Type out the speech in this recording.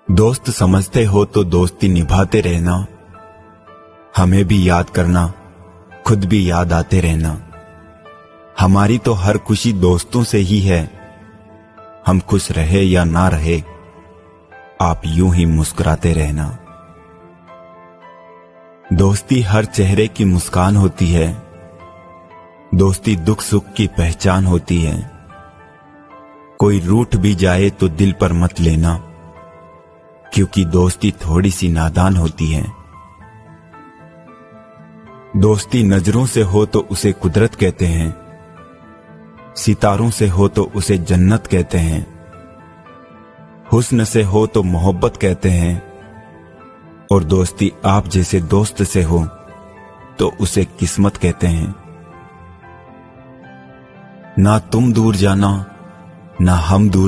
दोस्त समझते हो तो दोस्ती निभाते रहना, हमें भी याद करना, खुद भी याद आते रहना। हमारी तो हर खुशी दोस्तों से ही है, हम खुश रहे या ना रहे, आप यूं ही मुस्कुराते रहना। दोस्ती हर चेहरे की मुस्कान होती है, दोस्ती दुख सुख की पहचान होती है। कोई रूठ भी जाए तो दिल पर मत लेना, क्योंकि दोस्ती थोड़ी सी नादान होती है। दोस्ती नजरों से हो तो उसे कुदरत कहते हैं, सितारों से हो तो उसे जन्नत कहते हैं, हुस्न से हो तो मोहब्बत कहते हैं, और दोस्ती आप जैसे दोस्त से हो तो उसे किस्मत कहते हैं। ना तुम दूर जाना, ना हम दूर